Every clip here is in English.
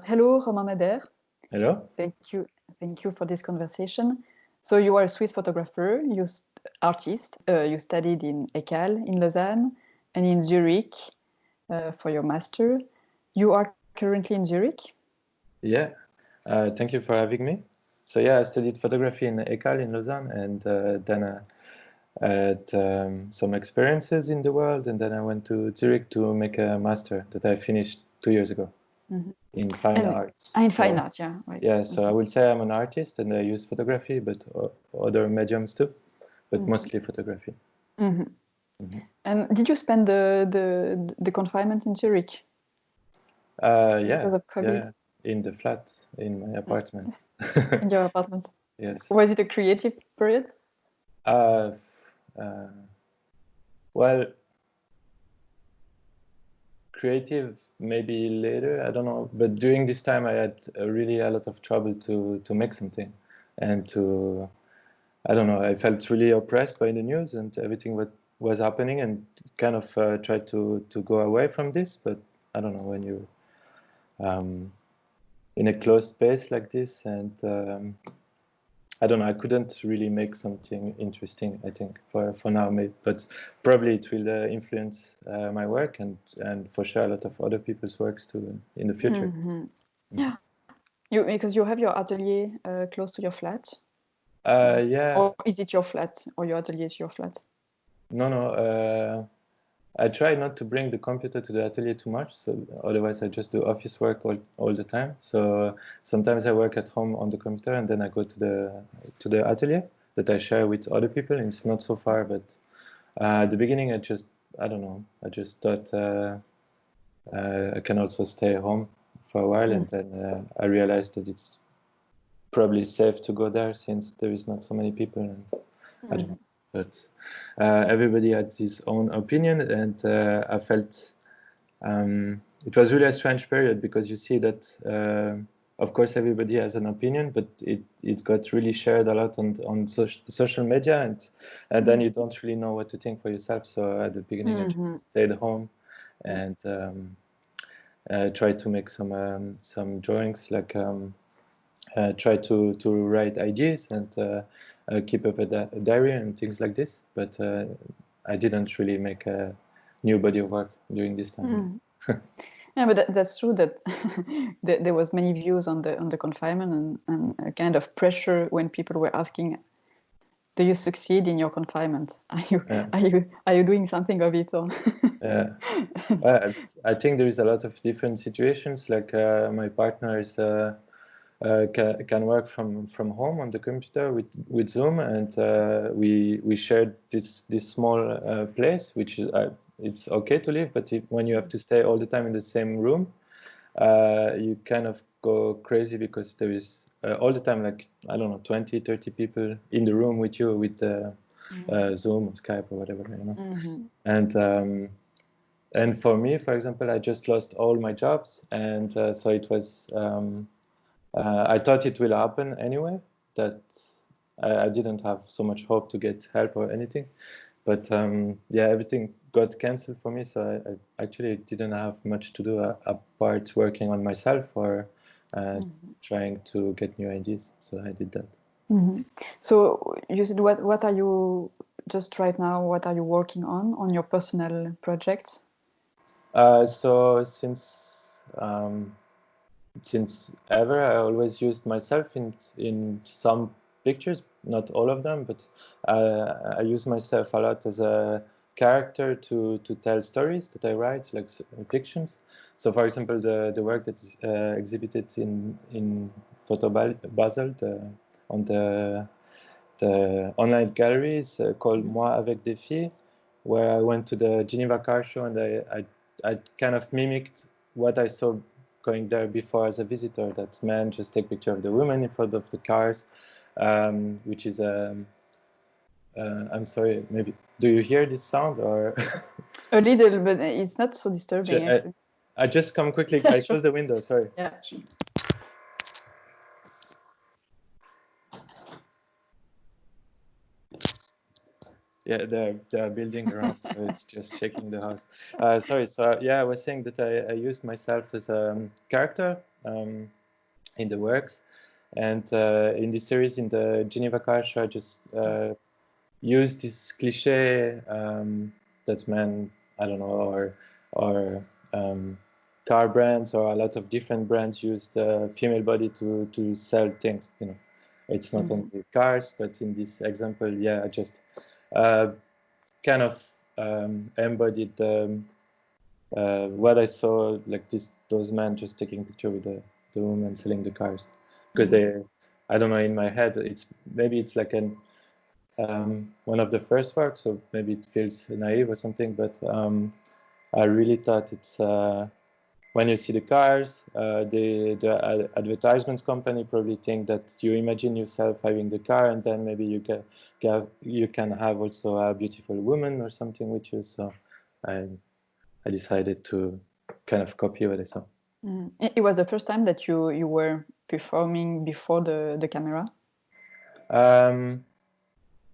Hello, Romain Mader. Hello. Thank you for this conversation. So you are a Swiss photographer, artist. You studied in ECAL in Lausanne and in Zurich for your master. You are currently in Zurich? Yeah, thank you for having me. So yeah, I studied photography in ECAL in Lausanne, and then I had some experiences in the world, and then I went to Zurich to make a master that I finished 2 years ago in fine arts. In fine art, yeah. Right. Yeah, so I would say I'm an artist, and I use photography, but other mediums too, but mostly photography. And did you spend the confinement in Zurich? Yeah, in the flat, in my apartment. In your apartment? Yes. Was it a creative period? Well, creative maybe later, I don't know. But during this time, I had really a lot of trouble to make something, and I don't know. I felt really oppressed by the news and everything what was happening, and kind of tried to go away from this. But I don't know, when you in a closed space like this, and I don't know, I couldn't really make something interesting, I think, for now, maybe, but probably it will influence my work and for sure a lot of other people's works too in the future. Yeah, because you have your atelier close to your flat? Yeah. Or is it your flat, or your atelier is your flat? No, I try not to bring the computer to the atelier too much, so otherwise I just do office work all the time. So sometimes I work at home on the computer, and then I go to the atelier that I share with other people. And it's not so far, but at the beginning I don't know, I just thought I can also stay home for a while, and then I realized that it's probably safe to go there since there is not so many people, and I don't know. But everybody had his own opinion, and I felt it was really a strange period, because you see that of course everybody has an opinion, but it got really shared a lot on social media, and then you don't really know what to think for yourself. So at the beginning I just stayed home and tried to make some drawings, like try to write ideas and keep up a diary and things like this, but I didn't really make a new body of work during this time. Yeah, but that's true that there was many views on the confinement and a kind of pressure when people were asking, do you succeed in your confinement? Are you doing something of it? Or Yeah, I think there is a lot of different situations. Like my partner is can work from home on the computer with Zoom, and we shared this small place, which is it's okay to live, but when you have to stay all the time in the same room, you kind of go crazy, because there is all the time, like, I don't know, 20-30 people in the room with you with Zoom or Skype or whatever, you know. And for me, for example, I just lost all my jobs, and so it was I thought it will happen anyway, that I didn't have so much hope to get help or anything, but yeah, everything got cancelled for me, so I actually didn't have much to do apart working on myself or trying to get new ideas, so I did that. So you said, what are you, just right now, what are you working on your personal projects? So since ever, I always used myself in some pictures, not all of them, but I use myself a lot as a character to tell stories that I write, like fictions. So, for example, the work that is exhibited in Photo Basel on the online gallery is called Moi avec des filles, where I went to the Geneva car show, and I kind of mimicked what I saw going there before as a visitor, that men just take picture of the women in front of the cars, which is I'm sorry, maybe, do you hear this sound, or? A little, but it's not so disturbing. I just come quickly. I close the window, sorry. Yeah. Yeah, they're building around, so it's just shaking the house. Sorry. So yeah, I was saying that I used myself as a character in the works. And in this series, in the Geneva Car Show, I just use this cliche that men, I don't know, or car brands or a lot of different brands use the female body to sell things. You know, it's not only cars, but in this example, yeah, I just kind of embodied what I saw, like those men just taking picture with the woman selling the cars, because they, I don't know, in my head maybe it's like an one of the first works, so maybe it feels naive or something, but I really thought it's when you see the cars, the advertisements company probably think that you imagine yourself having the car, and then maybe you can have also a beautiful woman or something with you. So I decided to kind of copy what I saw. It was the first time that you were performing before the camera,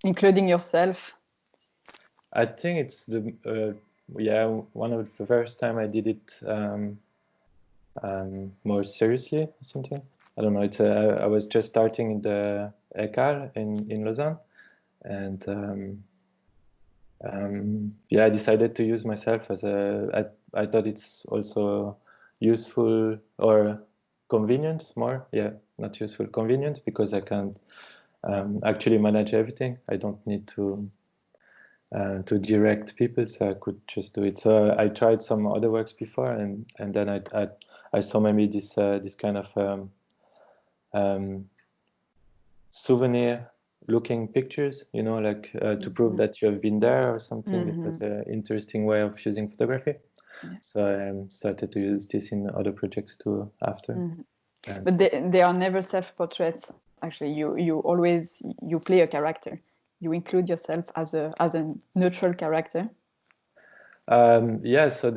including yourself. I think it's the one of the first time I did it more seriously or something. I don't know. It's I was just starting in the ECAR in Lausanne, and I decided to use myself as I thought it's also useful or convenient more. Yeah, not useful, convenient, because I can't actually manage everything. I don't need to direct people, so I could just do it. So I tried some other works before, and then I saw maybe this kind of souvenir looking pictures, you know, like to prove that you have been there or something. It was an interesting way of using photography. So I started to use this in other projects too after. But they are never self-portraits. Actually, you always play a character. You include yourself as a neutral character. Yeah, so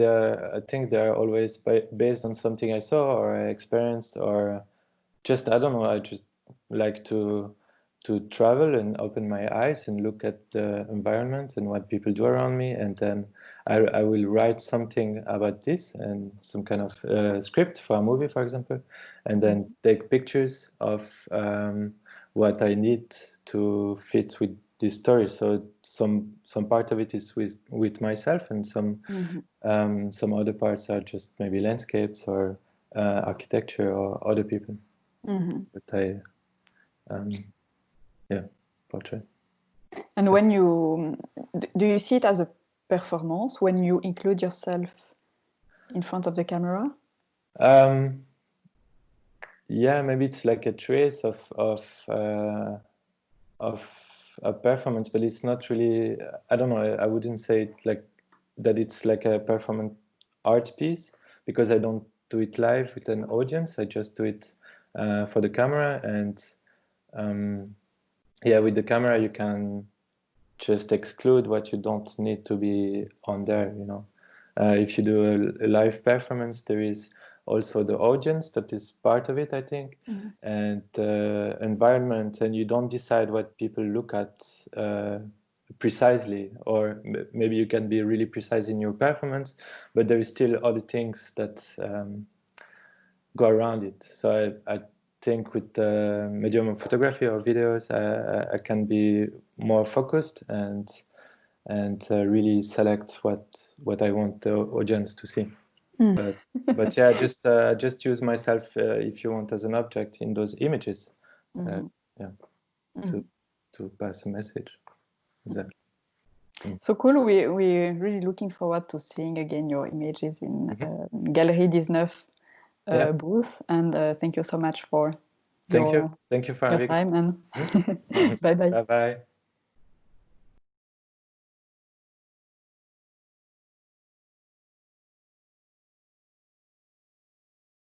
I think they're always based on something I saw or I experienced, or just, I don't know, I just like to travel and open my eyes and look at the environment and what people do around me, and then I will write something about this and some kind of script for a movie, for example, and then take pictures of what I need to fit with this story. So some part of it is with myself, and some other parts are just maybe landscapes or architecture or other people. But I portrait. And when do you see it as a performance when you include yourself in front of the camera? Yeah, maybe it's like a trace of a performance, but it's not really. I don't know. I wouldn't say it like that. It's like a performance art piece, because I don't do it live with an audience. I just do it for the camera, and with the camera you can just exclude what you don't need to be on there. You know, if you do a live performance, there is also the audience that is part of it, I think, and the environment, and you don't decide what people look at precisely, or maybe you can be really precise in your performance, but there is still other things that go around it. So I think with the medium of photography or videos, I can be more focused and really select what I want the audience to see. But yeah, just use myself, if you want, as an object in those images, to pass a message. Exactly. So cool. We're really looking forward to seeing again your images in Galerie 19 booth, and thank you so much for thank you for your time, and bye bye. Bye bye.